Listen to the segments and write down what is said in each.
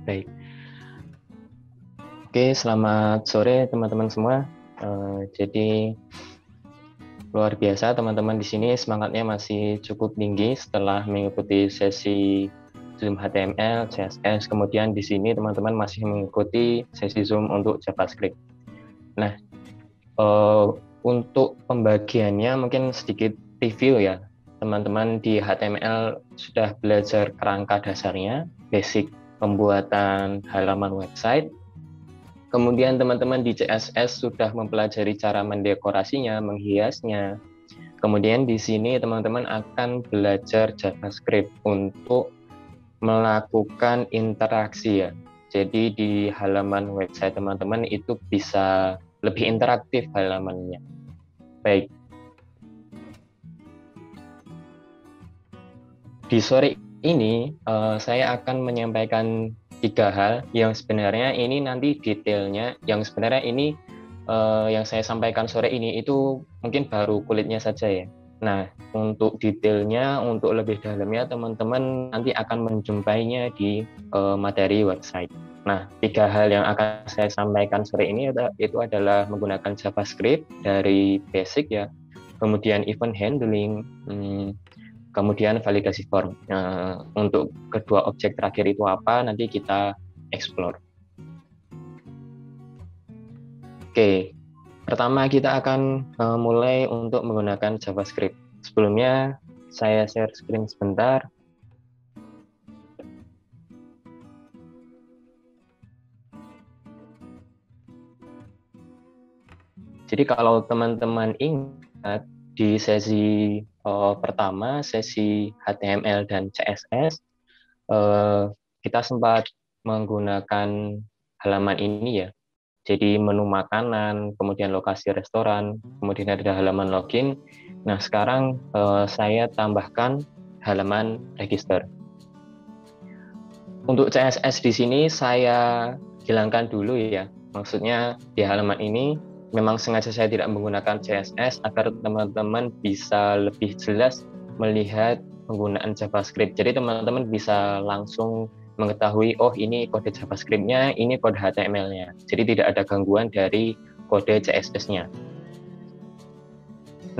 Baik. Oke, selamat sore teman-teman semua. Jadi luar biasa teman-teman di sini semangatnya masih cukup tinggi setelah mengikuti sesi Zoom HTML, CSS. Kemudian di sini teman-teman masih mengikuti sesi Zoom untuk JavaScript. Nah, untuk pembagiannya mungkin sedikit review ya. Teman-teman di HTML sudah belajar kerangka dasarnya, basic pembuatan halaman website. Kemudian teman-teman di CSS sudah mempelajari cara mendekorasinya, menghiasnya. Kemudian di sini teman-teman akan belajar JavaScript untuk melakukan interaksi ya. Jadi di halaman website teman-teman itu bisa lebih interaktif halamannya. Baik, di sore ini saya akan menyampaikan 3 hal yang sebenarnya ini nanti detailnya, yang sebenarnya ini yang saya sampaikan sore ini itu mungkin baru kulitnya saja ya. Nah, untuk detailnya, untuk lebih dalamnya teman-teman nanti akan menjumpainya di materi website. Nah, 3 hal yang akan saya sampaikan sore ini itu adalah menggunakan JavaScript dari basic ya, kemudian event handling, kemudian validasi form. Nah, untuk kedua objek terakhir itu apa, nanti kita explore. Oke, pertama kita akan mulai untuk menggunakan JavaScript. Sebelumnya, saya share screen sebentar. Jadi kalau teman-teman ingat di sesi pertama, sesi HTML dan CSS, kita sempat menggunakan halaman ini ya. Jadi menu makanan, kemudian lokasi restoran, kemudian ada halaman login. Nah, sekarang saya tambahkan halaman register. Untuk CSS di sini saya hilangkan dulu ya. Maksudnya di halaman ini memang sengaja saya tidak menggunakan CSS agar teman-teman bisa lebih jelas melihat penggunaan JavaScript. Jadi teman-teman bisa langsung mengetahui, oh ini kode JavaScript-nya, ini kode HTML-nya. Jadi tidak ada gangguan dari kode CSS-nya.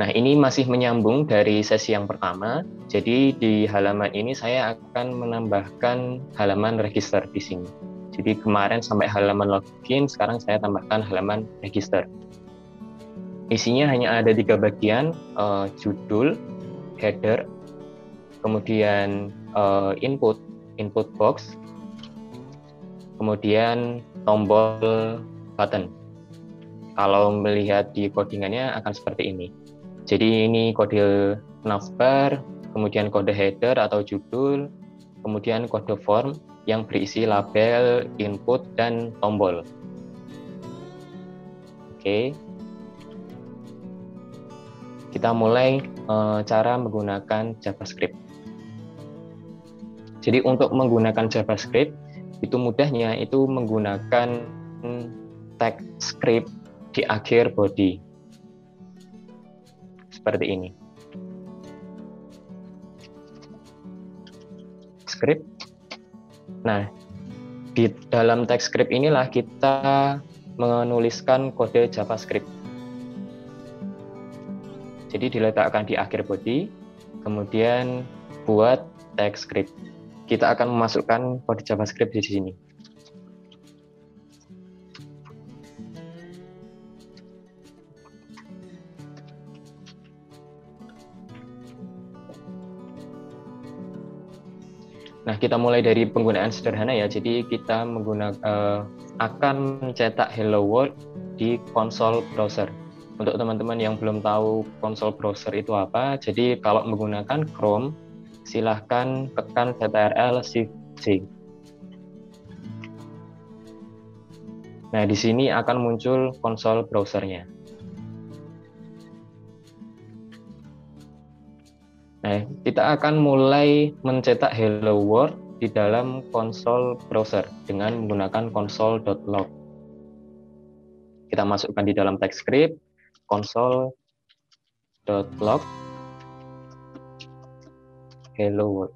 Nah, ini masih menyambung dari sesi yang pertama. Jadi di halaman ini saya akan menambahkan halaman register di sini. Jadi kemarin sampai halaman login, sekarang saya tambahkan halaman register. Isinya hanya ada 3 bagian, judul, header, kemudian input box, kemudian tombol button. Kalau melihat di codingannya akan seperti ini. Jadi ini kode navbar, kemudian kode header atau judul, kemudian kode form yang berisi label, input, dan tombol. Oke, kita mulai cara menggunakan JavaScript. Jadi untuk menggunakan JavaScript, itu mudahnya itu menggunakan tag script di akhir body. Seperti ini. Script. Nah, di dalam teks script inilah kita menuliskan kode JavaScript. Jadi diletakkan di akhir body, kemudian buat teks script. Kita akan memasukkan kode JavaScript di sini. Nah, kita mulai dari penggunaan sederhana ya. Jadi kita akan mencetak Hello World di konsol browser. Untuk teman-teman yang belum tahu konsol browser itu apa, jadi kalau menggunakan Chrome, silahkan tekan Ctrl Shift C. Nah, di sini akan muncul konsol browsernya. Nah, kita akan mulai mencetak Hello World di dalam konsol browser dengan menggunakan console.log. Kita masukkan di dalam teks script console.log Hello World.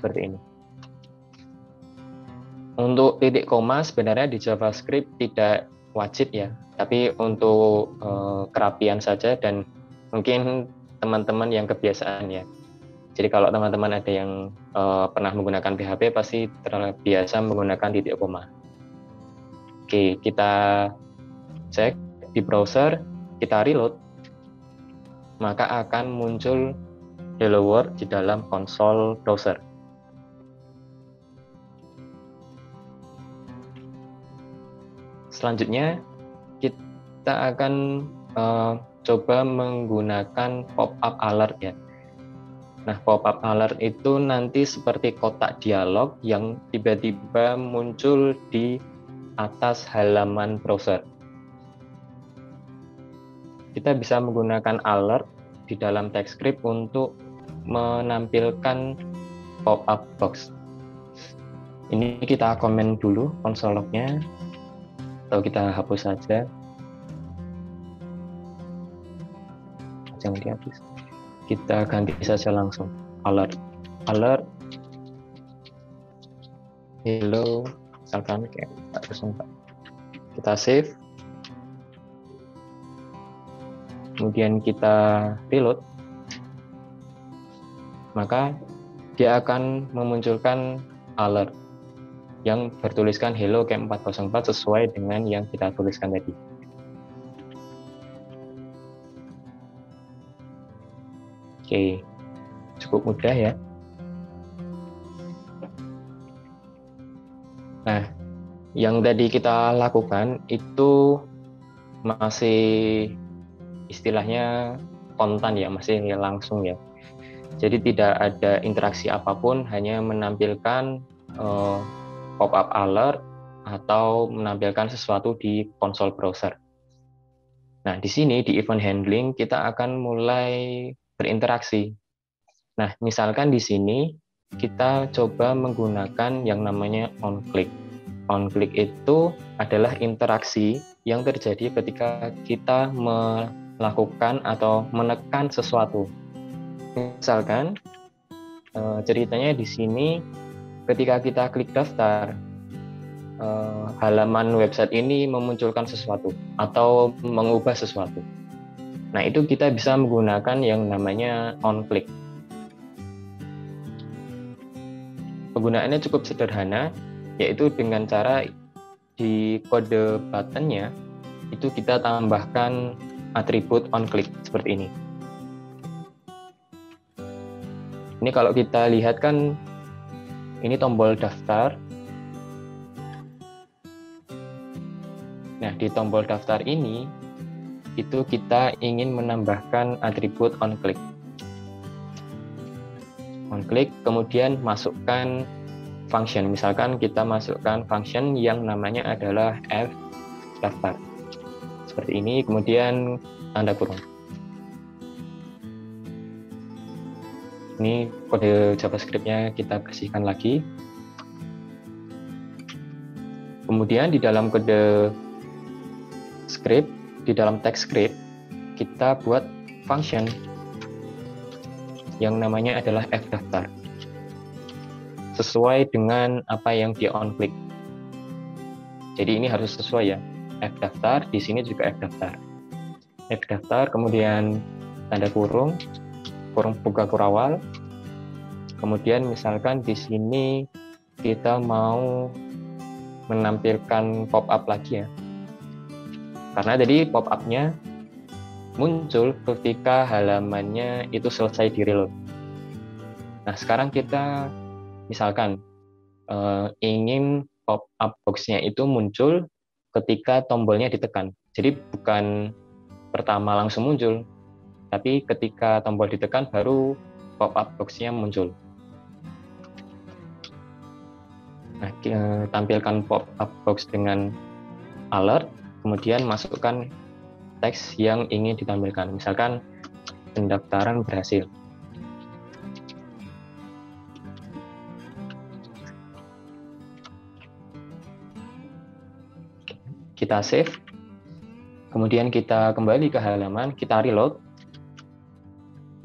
seperti ini. Untuk titik koma sebenarnya di JavaScript tidak wajib ya, tapi untuk kerapian saja dan mungkin teman-teman yang kebiasaan ya. Jadi kalau teman-teman ada yang pernah menggunakan PHP pasti terbiasa menggunakan titik koma. Oke, kita cek di browser, kita reload, maka akan muncul hello world di dalam konsol browser. Selanjutnya kita akan coba menggunakan pop-up alert ya. Nah, pop-up alert itu nanti seperti kotak dialog yang tiba-tiba muncul di atas halaman browser. Kita bisa menggunakan alert di dalam TypeScript untuk menampilkan pop-up box. Ini kita komen dulu console log-nya, atau kita hapus saja. Jangan dihapus. Kita ganti saja langsung alert hello, misalkan kayak 404. Kita save, kemudian kita reload, maka dia akan memunculkan alert yang bertuliskan hello kayak 404 sesuai dengan yang kita tuliskan tadi. Oke, cukup mudah ya. Nah, yang tadi kita lakukan itu masih istilahnya kontan ya, masih langsung ya. Jadi tidak ada interaksi apapun, hanya menampilkan pop-up alert atau menampilkan sesuatu di konsol browser. Nah, di sini di event handling kita akan mulai berinteraksi. Nah, misalkan di sini kita coba menggunakan yang namanya onClick. OnClick itu adalah interaksi yang terjadi ketika kita melakukan atau menekan sesuatu. Misalkan ceritanya di sini ketika kita klik daftar, halaman website ini memunculkan sesuatu atau mengubah sesuatu. Nah, itu kita bisa menggunakan yang namanya onClick. Penggunaannya cukup sederhana, yaitu dengan cara di kode buttonnya itu kita tambahkan atribut onClick seperti ini. Ini kalau kita lihat kan ini tombol daftar. Nah, di tombol daftar ini itu kita ingin menambahkan atribut onClick. OnClick, kemudian masukkan function. Misalkan kita masukkan function yang namanya adalah fdaftar. Seperti ini, kemudian tanda kurung. Ini kode JavaScript-nya kita bersihkan lagi. Kemudian di dalam kode script, di dalam text script, kita buat function yang namanya adalah fdaftar. Sesuai dengan apa yang di onClick. Jadi ini harus sesuai ya. Fdaftar, di sini juga fdaftar. Fdaftar, kemudian tanda kurung, kurung buka kurawal. Kemudian misalkan di sini kita mau menampilkan pop-up lagi ya. Karena tadi pop-up-nya muncul ketika halamannya itu selesai di reload. Nah, sekarang kita misalkan ingin pop-up box-nya itu muncul ketika tombolnya ditekan. Jadi bukan pertama langsung muncul, tapi ketika tombol ditekan baru pop-up box-nya muncul. Nah, tampilkan pop-up box dengan alert, kemudian masukkan teks yang ingin ditampilkan. Misalkan pendaftaran berhasil. Kita save. Kemudian kita kembali ke halaman, kita reload.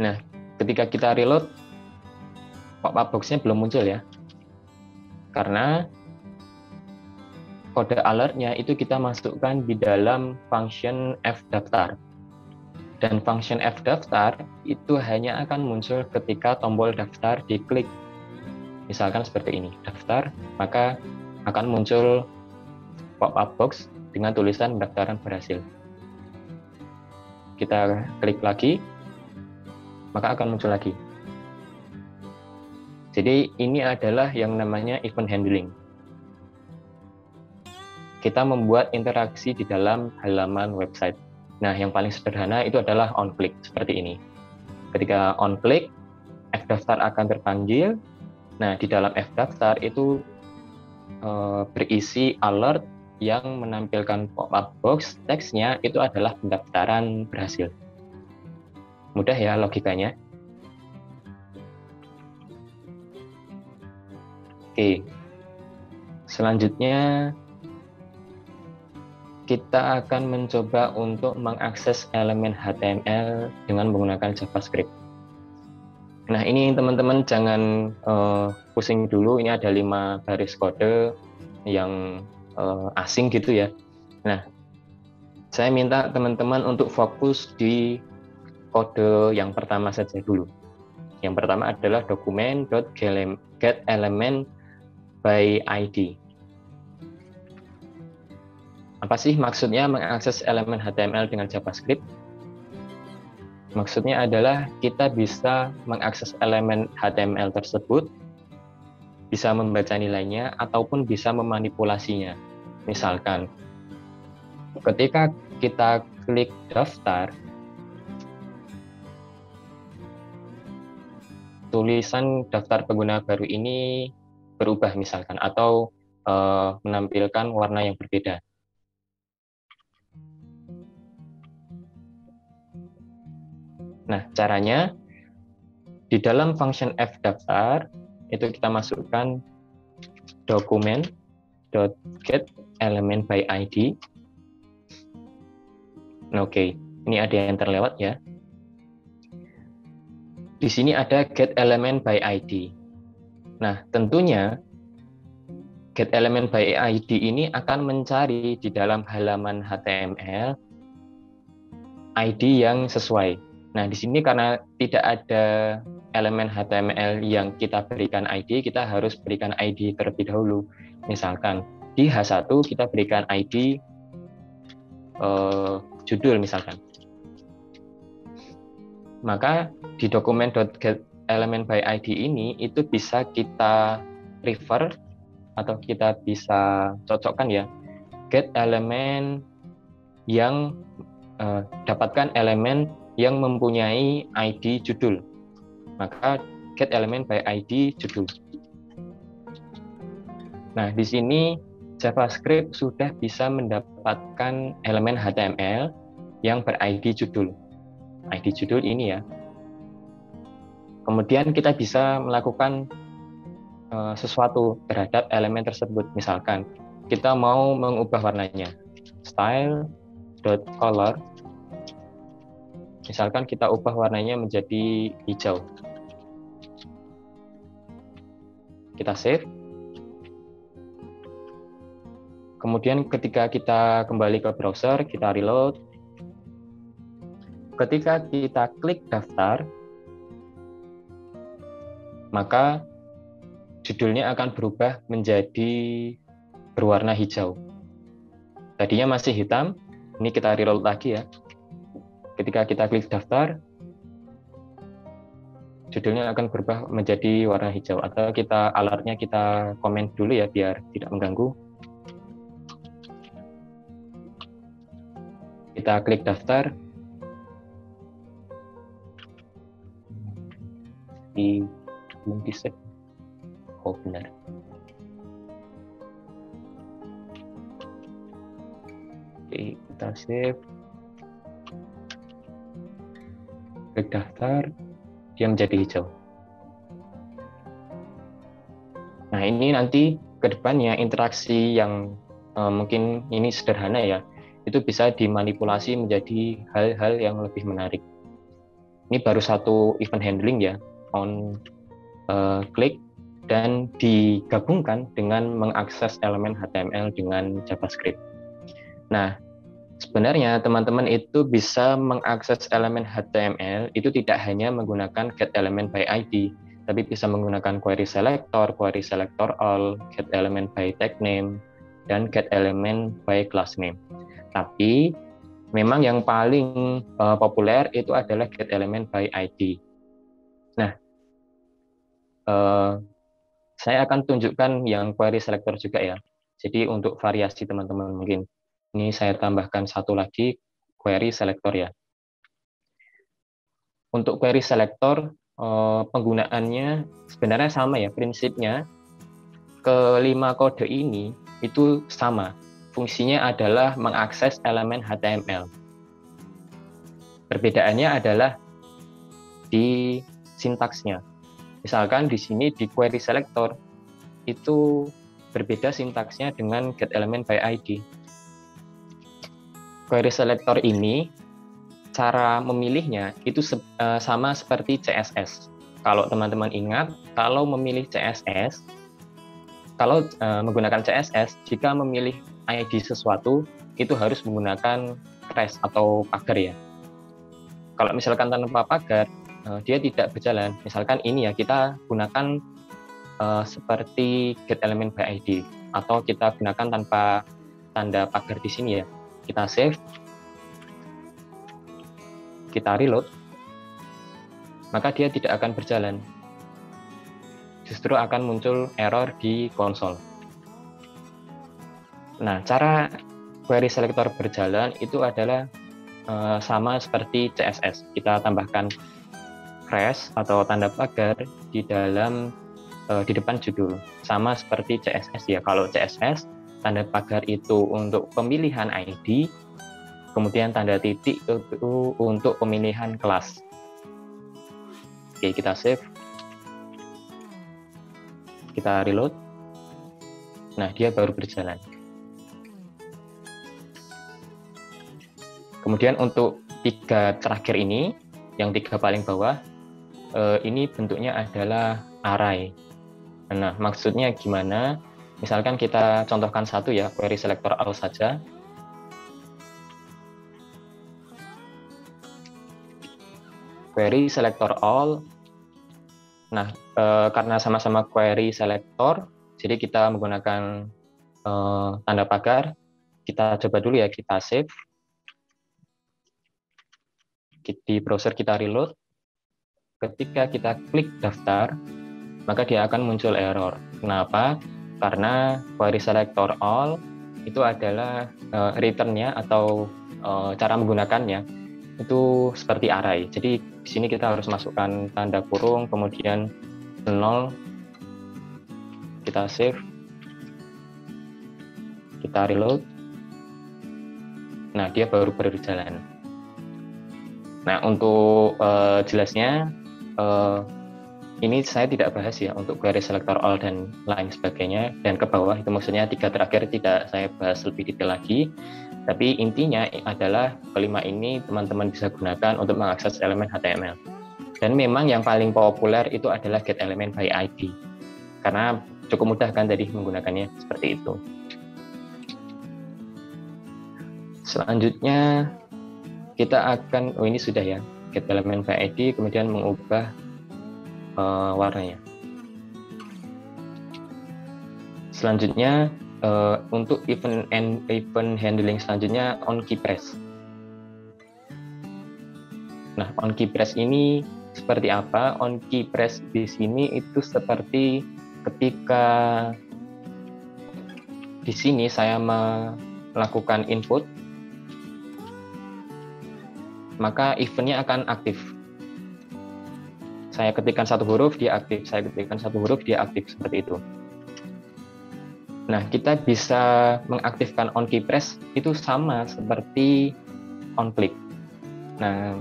Nah, ketika kita reload, pop-up box-nya belum muncul ya. Karena kode alertnya itu kita masukkan di dalam function fdaftar. Dan function fdaftar itu hanya akan muncul ketika tombol daftar diklik. Misalkan seperti ini, daftar, maka akan muncul pop-up box dengan tulisan pendaftaran berhasil. Kita klik lagi, maka akan muncul lagi. Jadi ini adalah yang namanya event handling. Kita membuat interaksi di dalam halaman website. Nah, yang paling sederhana itu adalah on-click, seperti ini. Ketika on-click, fdaftar akan terpanggil. Nah, di dalam fdaftar itu berisi alert yang menampilkan pop-up box, teksnya itu adalah pendaftaran berhasil. Mudah ya logikanya. Oke, selanjutnya kita akan mencoba untuk mengakses elemen HTML dengan menggunakan JavaScript. Nah, ini teman-teman jangan pusing dulu, ini ada 5 baris kode yang asing gitu ya. Nah, saya minta teman-teman untuk fokus di kode yang pertama saja dulu. Yang pertama adalah document.getElementById. Apa sih maksudnya mengakses elemen HTML dengan JavaScript? Maksudnya adalah kita bisa mengakses elemen HTML tersebut, bisa membaca nilainya, ataupun bisa memanipulasinya. Misalkan, ketika kita klik daftar, tulisan daftar pengguna baru ini berubah misalkan, atau menampilkan warna yang berbeda. Nah, caranya di dalam function fdaftar itu kita masukkan document.getElementById. Oke, ini ada yang terlewat ya. Di sini ada getElementById. Nah, tentunya getElementById ini akan mencari di dalam halaman HTML ID yang sesuai. Nah, di sini karena tidak ada elemen HTML yang kita berikan ID, kita harus berikan ID terlebih dahulu. Misalkan di H1 kita berikan ID judul misalkan. Maka di document.getElementById ini itu bisa kita refer atau kita bisa cocokkan ya, get elemen yang dapatkan elemen yang mempunyai ID judul, maka getElementById judul. Nah, di sini JavaScript sudah bisa mendapatkan elemen HTML yang ber-ID judul. ID judul ini ya. Kemudian kita bisa melakukan sesuatu terhadap elemen tersebut. Misalkan kita mau mengubah warnanya, style.color. Misalkan kita ubah warnanya menjadi hijau. Kita save. Kemudian ketika kita kembali ke browser, kita reload. Ketika kita klik daftar, maka judulnya akan berubah menjadi berwarna hijau. Tadinya masih hitam, ini kita reload lagi ya. Ketika kita klik daftar, judulnya akan berubah menjadi warna hijau. Atau kita alertnya kita komen dulu ya biar tidak mengganggu. Kita klik daftar. Belum di save. Oh benar. Oke, kita save. Klik daftar, dia menjadi hijau. Nah, ini nanti ke depannya interaksi yang mungkin ini sederhana ya, itu bisa dimanipulasi menjadi hal-hal yang lebih menarik. Ini baru satu event handling ya, on klik dan digabungkan dengan mengakses elemen HTML dengan JavaScript. Nah, sebenarnya teman-teman itu bisa mengakses elemen HTML itu tidak hanya menggunakan getElement by ID, tapi bisa menggunakan query selector all, getElement by tag name, dan getElement by class name. Tapi memang yang paling populer itu adalah getElement by ID. Nah, saya akan tunjukkan yang query selector juga ya. Jadi untuk variasi teman-teman mungkin. Ini saya tambahkan satu lagi query selector ya. Untuk query selector penggunaannya sebenarnya sama ya prinsipnya. Kelima kode ini itu sama. Fungsinya adalah mengakses elemen HTML. Perbedaannya adalah di sintaksnya. Misalkan di sini di query selector itu berbeda sintaksnya dengan getElement by ID. Query selector ini cara memilihnya itu sama seperti CSS. Kalau teman-teman ingat, kalau memilih CSS, kalau menggunakan CSS, jika memilih ID sesuatu itu harus menggunakan crash atau pagar ya. Kalau misalkan tanpa pagar, dia tidak berjalan. Misalkan ini ya, kita gunakan seperti getElement by ID, atau kita gunakan tanpa tanda pagar di sini ya. Kita save, kita reload, maka dia tidak akan berjalan. Justru akan muncul error di konsol. Nah, cara query selector berjalan itu adalah sama seperti CSS. Kita tambahkan crash atau tanda pagar di depan judul. Sama seperti CSS ya. Kalau CSS tanda pagar itu untuk pemilihan ID, kemudian tanda titik itu untuk pemilihan kelas. Oke, kita save. Kita reload. Nah, dia baru berjalan. Kemudian untuk tiga terakhir ini, yang tiga paling bawah, ini bentuknya adalah array. Nah, maksudnya gimana? Misalkan kita contohkan satu ya, query selector all saja. Query selector all. Nah, karena sama-sama query selector, jadi kita menggunakan tanda pagar. Kita coba dulu ya, kita save. Di browser kita reload. Ketika kita klik daftar, maka dia akan muncul error. Kenapa? Karena query selector all itu adalah return-nya atau cara menggunakannya itu seperti array. Jadi di sini kita harus masukkan tanda kurung, kemudian 0, kita save, kita reload. Nah, dia baru berjalan. Nah, untuk jelasnya, ini saya tidak bahas ya untuk query selector all dan lain sebagainya, dan ke bawah itu maksudnya tiga terakhir tidak saya bahas lebih detail lagi. Tapi intinya adalah kelima ini teman-teman bisa gunakan untuk mengakses elemen HTML. Dan memang yang paling populer itu adalah getElement by ID, karena cukup mudah kan tadi menggunakannya seperti itu. Selanjutnya kita akan, ini sudah ya, getElement by ID, kemudian mengubah warnanya. Selanjutnya untuk event handling selanjutnya on key press. Nah, on key press ini seperti apa? On key press di sini itu seperti ketika di sini saya melakukan input, maka eventnya akan aktif. Saya ketikkan satu huruf, dia aktif. Saya ketikkan satu huruf, dia aktif. Seperti itu. Nah, kita bisa mengaktifkan on key press itu sama seperti on click. Nah,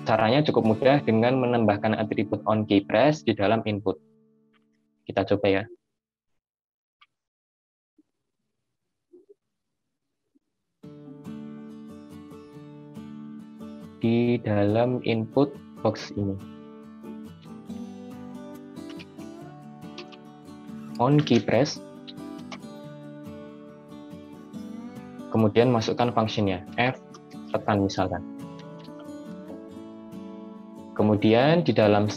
caranya cukup mudah dengan menambahkan atribut on key press di dalam input. Kita coba ya. Di dalam input box ini. on key press, kemudian masukkan functionnya F tekan misalkan. Kemudian di dalam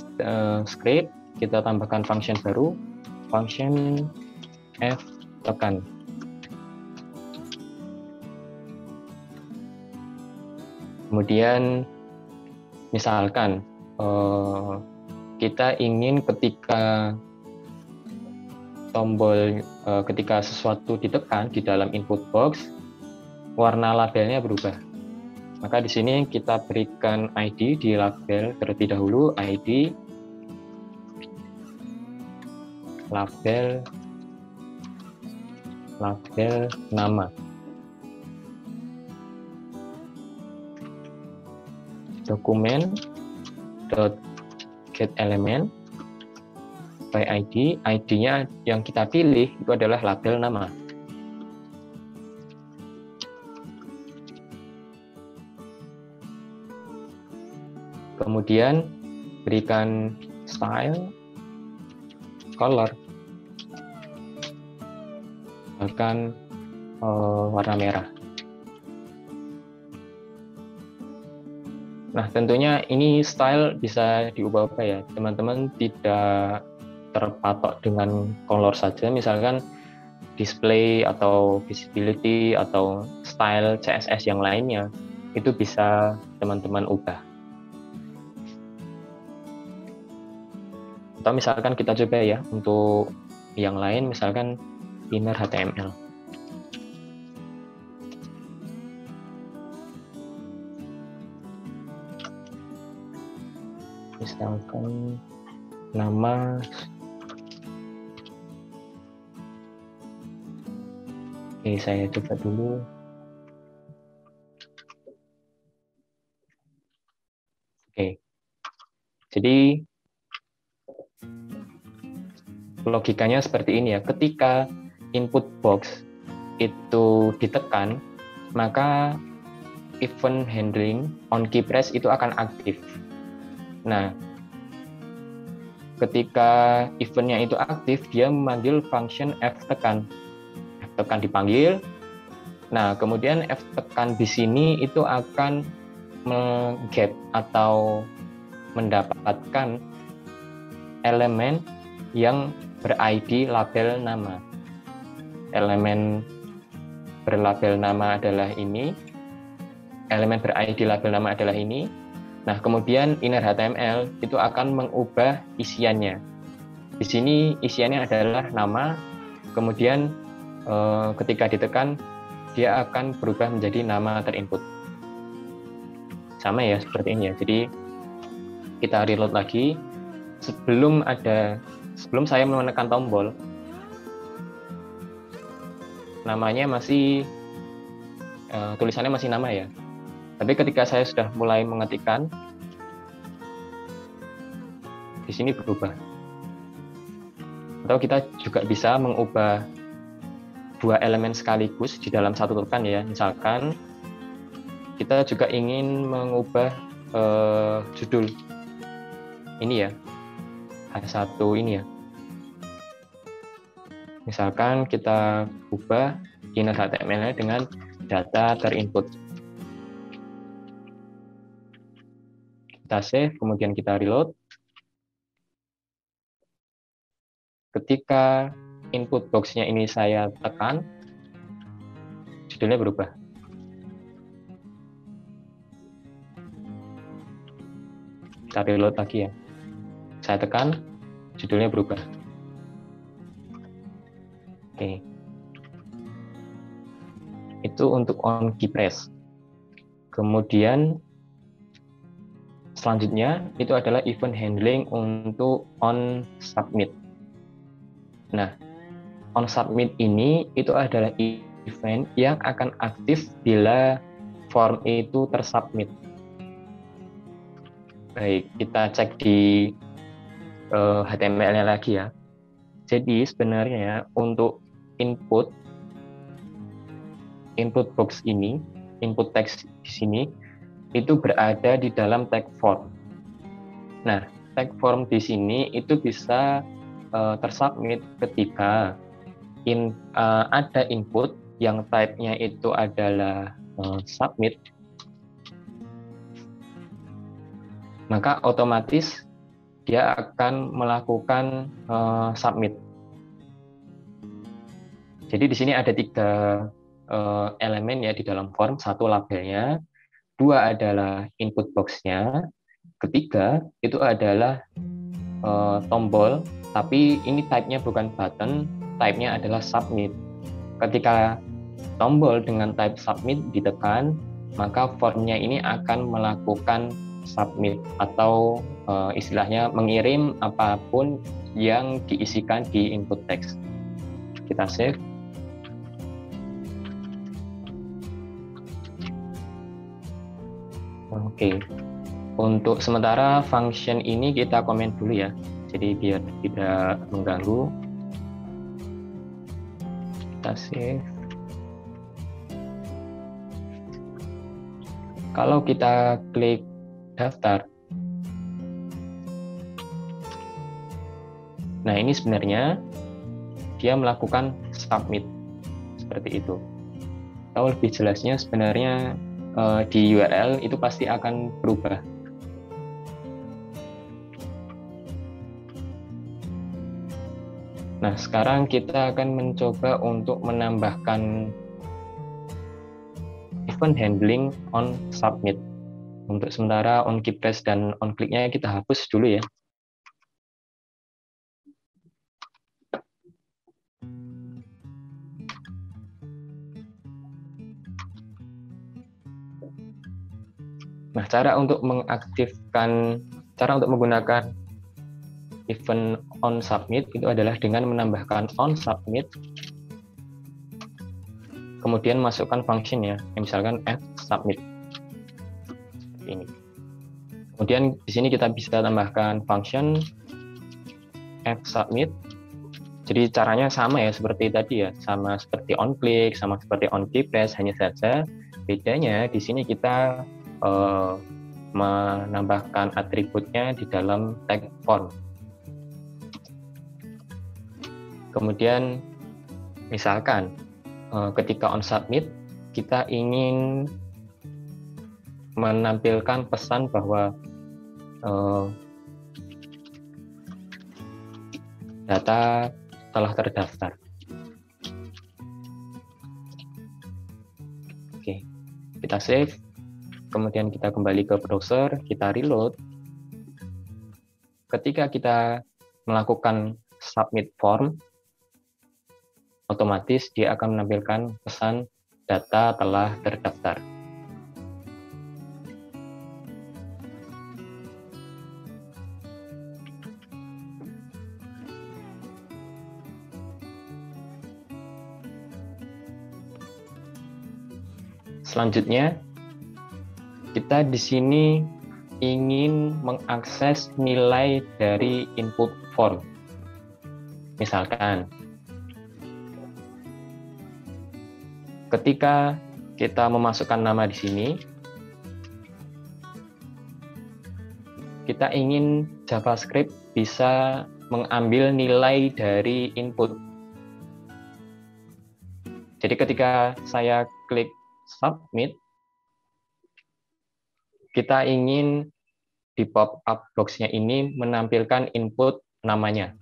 script kita tambahkan function baru, function F tekan. Kemudian misalkan kita ingin ketika tombol ketika sesuatu ditekan di dalam input box, warna labelnya berubah. Maka di sini kita berikan ID di label terlebih dahulu, ID label nama. Dokumen get element by ID, ID-nya yang kita pilih itu adalah label nama. Kemudian berikan style, color, bahkan warna merah. Nah, tentunya ini style bisa diubah-ubah ya. Teman-teman tidak terpatok dengan color saja, misalkan display atau visibility atau style CSS yang lainnya, itu bisa teman-teman ubah. Atau misalkan kita coba ya, untuk yang lain misalkan inner HTML. Misalkan nama, oke, saya coba dulu. Oke, jadi logikanya seperti ini ya. Ketika input box itu ditekan, maka event handling on key press itu akan aktif. Nah, ketika eventnya itu aktif, dia memanggil function F tekan. F tekan dipanggil. Nah, kemudian F tekan di sini itu akan get atau mendapatkan elemen yang ber-ID label nama. Elemen berlabel nama adalah ini. Elemen ber-ID label nama adalah ini. Nah, kemudian inner HTML itu akan mengubah isiannya. Di sini isiannya adalah nama, kemudian ketika ditekan, dia akan berubah menjadi nama terinput. Sama ya, seperti ini ya. Jadi, kita reload lagi. Sebelum saya menekan tombol, namanya masih, tulisannya masih nama ya. Tapi ketika saya sudah mulai mengetikkan, di sini berubah. Atau kita juga bisa mengubah dua elemen sekaligus di dalam satu tekan ya. Misalkan kita juga ingin mengubah judul ini ya, H1 ini ya. Misalkan kita ubah inner HTML dengan data terinput. Kita save, kemudian kita reload. Ketika input box-nya ini saya tekan, judulnya berubah. Kita reload lagi ya. Saya tekan, judulnya berubah. Oke. Itu untuk on key press. Kemudian selanjutnya itu adalah event handling untuk on submit. Nah, on submit ini itu adalah event yang akan aktif bila form itu tersubmit. Baik, kita cek di HTML-nya lagi ya. Jadi sebenarnya untuk input box ini, input text di sini itu berada di dalam tag form. Nah, tag form di sini itu bisa tersubmit ketika ada input yang type-nya itu adalah submit, maka otomatis dia akan melakukan submit. Jadi di sini ada 3 elemen ya di dalam form. 1 labelnya, 2 adalah input box-nya, ketiga itu adalah tombol, tapi ini type-nya bukan button, type-nya adalah submit. Ketika tombol dengan type submit ditekan, maka formnya ini akan melakukan submit atau istilahnya mengirim apapun yang diisikan di input text. Kita save. Oke. Untuk sementara function ini kita komen dulu ya. Jadi biar tidak mengganggu. Kita save. Kalau kita klik daftar, nah ini sebenarnya dia melakukan submit seperti itu. Atau lebih jelasnya sebenarnya di URL itu pasti akan berubah. Nah, sekarang kita akan mencoba untuk menambahkan event handling on submit. Untuk sementara on keep press dan on click-nya kita hapus dulu ya. Nah, cara untuk menggunakan event on submit itu adalah dengan menambahkan on submit, kemudian masukkan function ya, misalkan f submit ini. Kemudian di sini kita bisa tambahkan function f submit. Jadi caranya sama ya seperti tadi ya, sama seperti on click, sama seperti on key press, hanya saja bedanya di sini kita menambahkan atributnya di dalam tag form. Kemudian misalkan ketika on submit kita ingin menampilkan pesan bahwa data telah terdaftar. Oke, kita save. Kemudian kita kembali ke browser, kita reload. Ketika kita melakukan submit form, otomatis dia akan menampilkan pesan data telah terdaftar. Selanjutnya, kita di sini ingin mengakses nilai dari input form. Misalkan, ketika kita memasukkan nama di sini, kita ingin JavaScript bisa mengambil nilai dari input. Jadi ketika saya klik submit, kita ingin di pop-up box-nya ini menampilkan input namanya.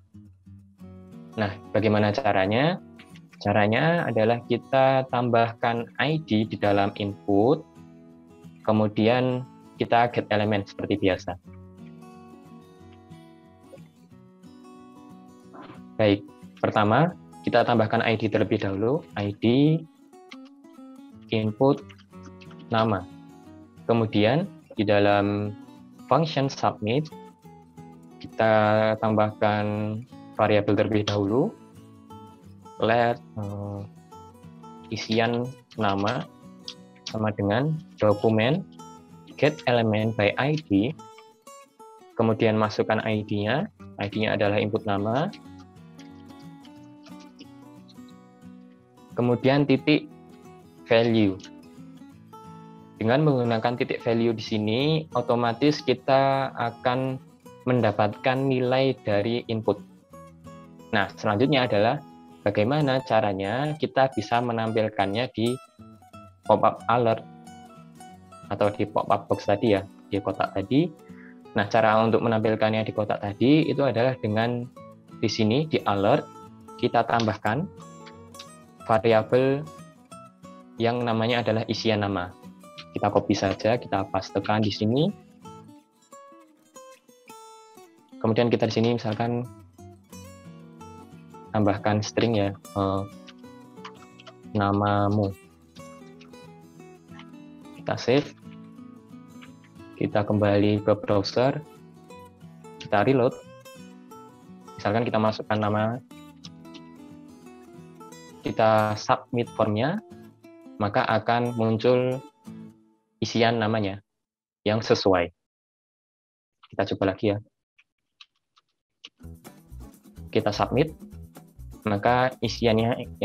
Nah, bagaimana caranya? Caranya adalah kita tambahkan ID di dalam input, kemudian kita get element seperti biasa. Baik, pertama kita tambahkan ID terlebih dahulu, ID input nama. Kemudian di dalam function submit kita tambahkan variabel terlebih dahulu, let isian nama sama dengan dokumen get element by ID, kemudian masukkan ID-nya, ID-nya adalah input nama, kemudian titik value. Dengan menggunakan titik value di sini, otomatis kita akan mendapatkan nilai dari input. Nah, selanjutnya adalah bagaimana caranya kita bisa menampilkannya di pop-up alert atau di pop-up box tadi ya, di kotak tadi. Nah, cara untuk menampilkannya di kotak tadi itu adalah dengan di sini di alert kita tambahkan variabel yang namanya adalah isian nama. Kita copy saja, kita pastekan di sini. Kemudian kita di sini misalkan tambahkan string ya, namamu. Kita save. Kita kembali ke browser. Kita reload. Misalkan kita masukkan nama, kita submit formnya, maka akan muncul isian namanya yang sesuai. Kita coba lagi ya. Kita submit, maka isiannya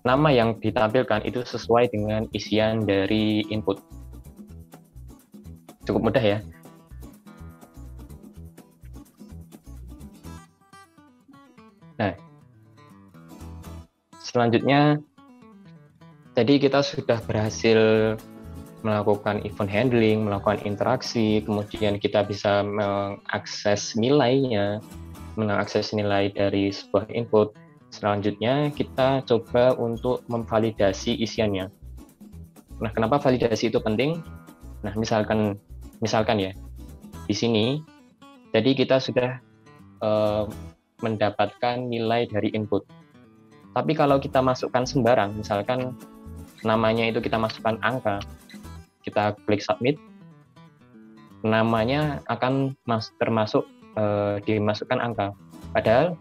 nama yang ditampilkan itu sesuai dengan isian dari input. Cukup mudah ya. Nah, selanjutnya tadi kita sudah berhasil melakukan event handling, melakukan interaksi, kemudian kita bisa mengakses nilainya, mengakses nilai dari sebuah input. Selanjutnya kita coba untuk memvalidasi isiannya. Nah, kenapa validasi itu penting? Nah, misalkan ya, di sini, jadi kita sudah mendapatkan nilai dari input. Tapi kalau kita masukkan sembarang, misalkan namanya itu kita masukkan angka, kita klik submit, namanya akan termasuk dimasukkan angka. Padahal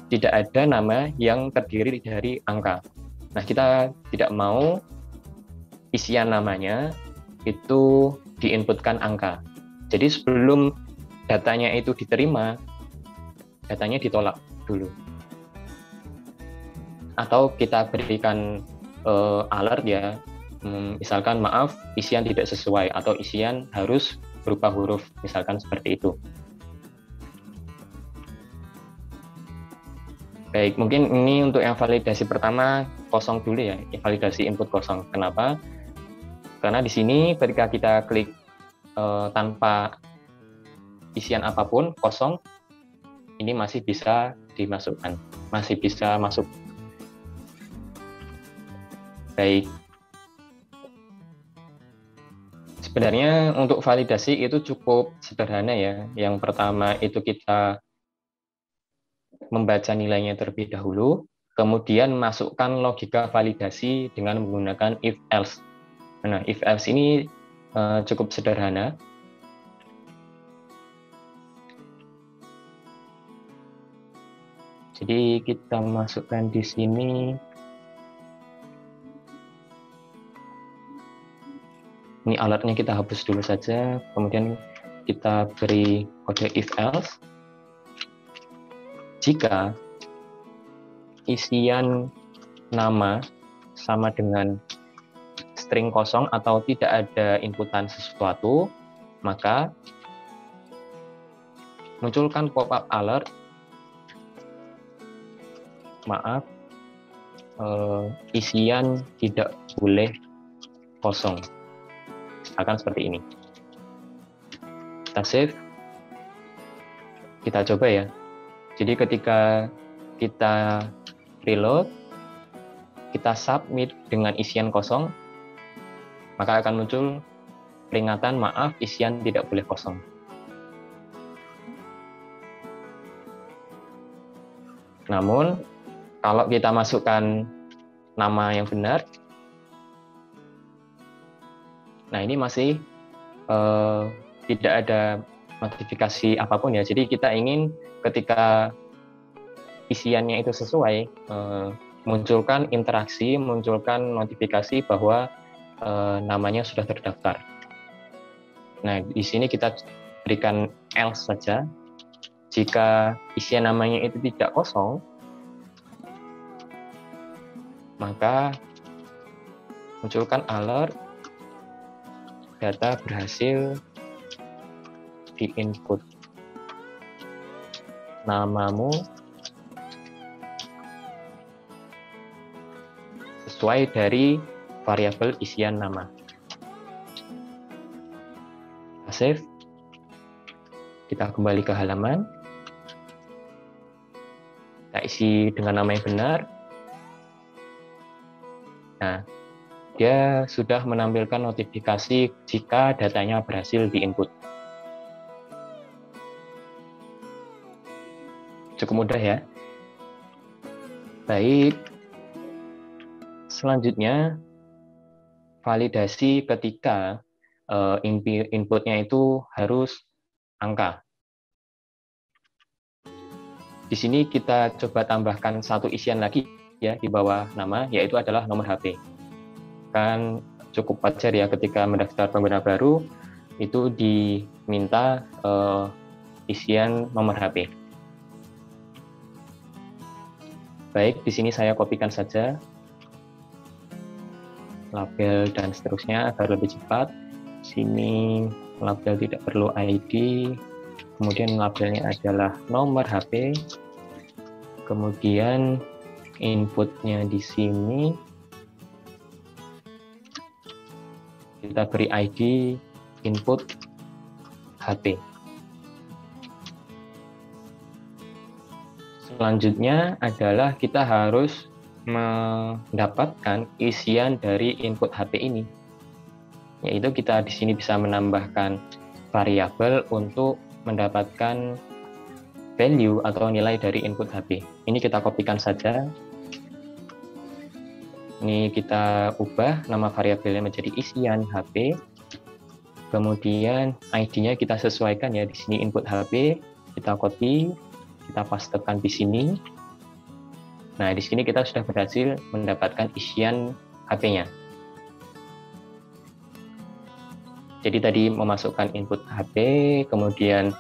tidak ada nama yang terdiri dari angka. Nah, kita tidak mau isian namanya itu diinputkan angka. Jadi sebelum datanya itu diterima, datanya ditolak dulu. Atau kita berikan alert ya, misalkan maaf, isian tidak sesuai, atau isian harus berupa huruf, misalkan seperti itu. Baik, mungkin ini untuk yang validasi pertama kosong dulu ya, validasi input kosong. Kenapa? Karena di sini ketika kita klik tanpa isian apapun, kosong, ini masih bisa dimasukkan, masih bisa masuk. Baik. Sebenarnya untuk validasi itu cukup sederhana ya. Yang pertama itu kita membaca nilainya terlebih dahulu, kemudian masukkan logika validasi dengan menggunakan if else. Nah, if else ini cukup sederhana. Jadi kita masukkan di sini. Ini alertnya kita hapus dulu saja, kemudian kita beri kode if else. Jika isian nama sama dengan string kosong atau tidak ada inputan sesuatu, maka munculkan pop-up alert. Maaf, isian tidak boleh kosong. Akan seperti ini. Kita save. Kita coba ya. Jadi ketika kita reload, kita submit dengan isian kosong, maka akan muncul peringatan maaf, isian tidak boleh kosong. Namun, kalau kita masukkan nama yang benar, nah ini masih tidak ada notifikasi apapun ya. Jadi kita ingin ketika isiannya itu sesuai, munculkan interaksi, munculkan notifikasi bahwa namanya sudah terdaftar. Nah, di sini kita berikan else saja. Jika isian namanya itu tidak kosong, maka munculkan alert data berhasil diinput. Namamu sesuai dari variabel isian nama. Kita save. Kita kembali ke halaman. Kita isi dengan nama yang benar. Nah, dia sudah menampilkan notifikasi jika datanya berhasil diinput. Cukup mudah ya. Baik. Selanjutnya, validasi ketika inputnya itu harus angka. Di sini kita coba tambahkan satu isian lagi ya di bawah nama, yaitu adalah nomor HP. Kan cukup wajar ya ketika mendaftar pengguna baru itu diminta isian nomor HP. Baik, di sini saya kopikan saja label dan seterusnya agar lebih cepat. Sini label tidak perlu ID, kemudian labelnya adalah nomor HP, kemudian inputnya di sini kita beri ID input HP. Selanjutnya adalah kita harus mendapatkan isian dari input HP ini, yaitu kita di sini bisa menambahkan variabel untuk mendapatkan value atau nilai dari input HP. Ini kita kopikan saja. Ini kita ubah nama variabelnya menjadi isian HP. Kemudian ID-nya kita sesuaikan ya, di sini input HP, kita copy, kita pastekan di sini. Nah, di sini kita sudah berhasil mendapatkan isian HP-nya. Jadi tadi memasukkan input HP, kemudian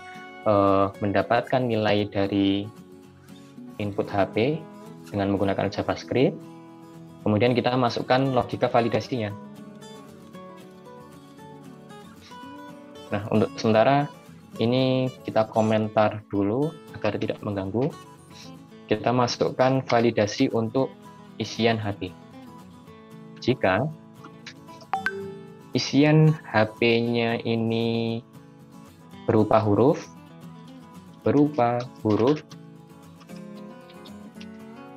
mendapatkan nilai dari input HP dengan menggunakan JavaScript. Kemudian kita masukkan logika validasinya. Nah, untuk sementara ini kita komentar dulu agar tidak mengganggu. Kita masukkan validasi untuk isian HP. Jika isian HP-nya ini berupa huruf,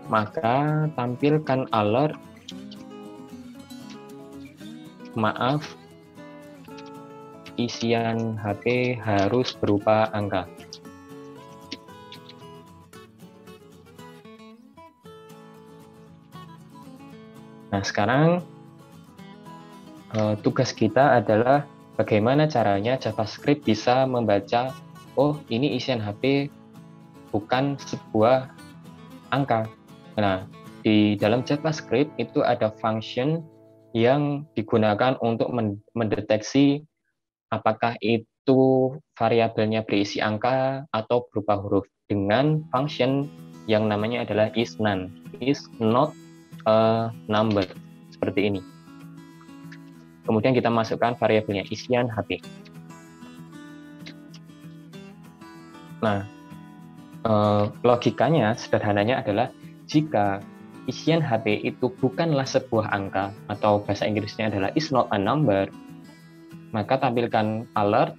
maka tampilkan alert, maaf, isian HP harus berupa angka. Nah, sekarang tugas kita adalah bagaimana caranya JavaScript bisa membaca, oh ini isian HP bukan sebuah angka. Nah, di dalam JavaScript itu ada function yang digunakan untuk mendeteksi apakah itu variabelnya berisi angka atau berupa huruf dengan function yang namanya adalah isNone, is not a number, seperti ini. Kemudian kita masukkan variabelnya isian HP. Nah, logikanya sederhananya adalah jika isian HP itu bukanlah sebuah angka atau bahasa Inggrisnya adalah is not a number, maka tampilkan alert,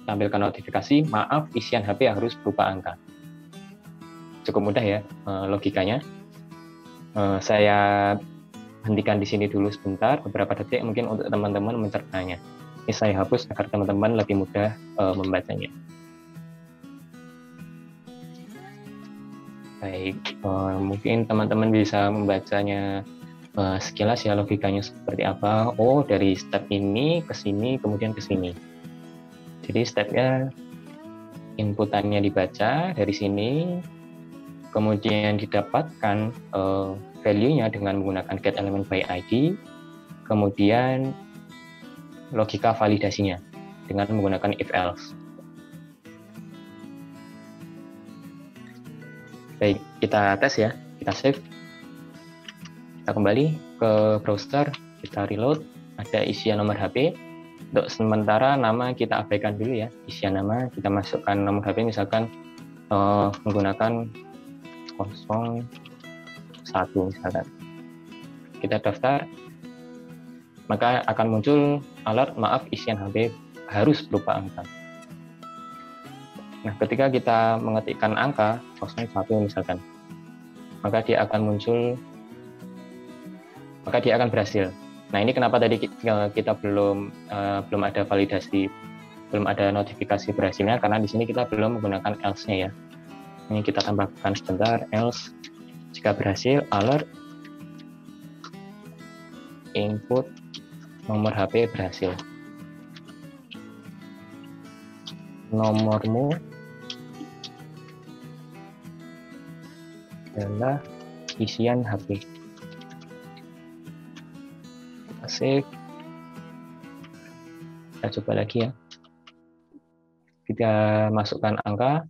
tampilkan notifikasi, maaf isian HP harus berupa angka. Cukup mudah ya logikanya. Saya hentikan di sini dulu sebentar, beberapa detik mungkin untuk teman-teman mencernanya. Ini saya hapus agar teman-teman lebih mudah membacanya. Baik, mungkin teman-teman bisa membacanya sekilas ya logikanya seperti apa. Oh, dari step ini ke sini, kemudian ke sini. Jadi stepnya inputannya dibaca dari sini, kemudian didapatkan value-nya dengan menggunakan getElementById, kemudian logika validasinya dengan menggunakan if-else. Baik, kita tes ya, kita save. Kita kembali ke browser, kita reload, ada isian nomor HP. Untuk sementara nama kita abaikan dulu ya, isian nama, kita masukkan nomor HP misalkan menggunakan 01 misalkan. kita daftar, maka akan muncul alert, maaf, isian HP harus berupa angka. Nah, ketika kita mengetikkan angka 01 misalkan, maka dia akan berhasil. Nah, ini kenapa tadi kita belum ada validasi, belum ada notifikasi berhasilnya, karena di sini kita belum menggunakan else-nya ya. Ini kita tambahkan sebentar, else jika berhasil, alert input nomor HP berhasil. Nomormu adalah isian HP. Save. Kita coba lagi ya. Kita masukkan angka.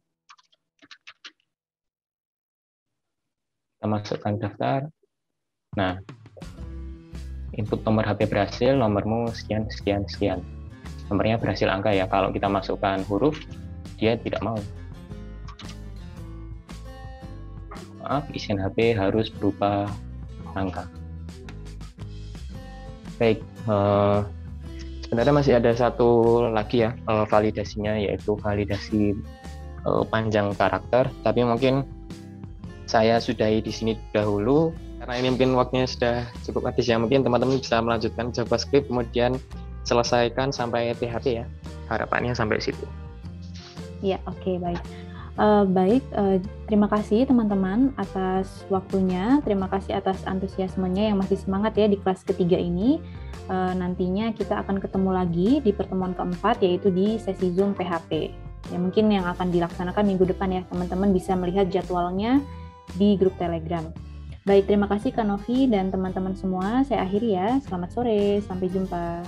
Kita masukkan daftar. Nah, input nomor HP berhasil, nomormu sekian, sekian, sekian. Nomornya berhasil angka ya. Kalau kita masukkan huruf, dia tidak mau. Maaf, isian HP harus berupa angka. Baik, sebenarnya masih ada satu lagi ya validasinya, yaitu validasi panjang karakter. Tapi mungkin saya sudahi di sini dahulu karena ini mungkin waktunya sudah cukup habis ya. Mungkin teman-teman bisa melanjutkan JavaScript kemudian selesaikan sampai PHP ya. Harapannya sampai situ. Ya, oke, baik. Terima kasih teman-teman atas waktunya, terima kasih atas antusiasmenya yang masih semangat ya di kelas ketiga ini. Nantinya kita akan ketemu lagi di pertemuan keempat, yaitu di sesi Zoom PHP. Ya, mungkin yang akan dilaksanakan minggu depan ya, teman-teman bisa melihat jadwalnya di grup Telegram. Baik, terima kasih Kak Novi dan teman-teman semua. Saya akhiri ya, selamat sore, sampai jumpa.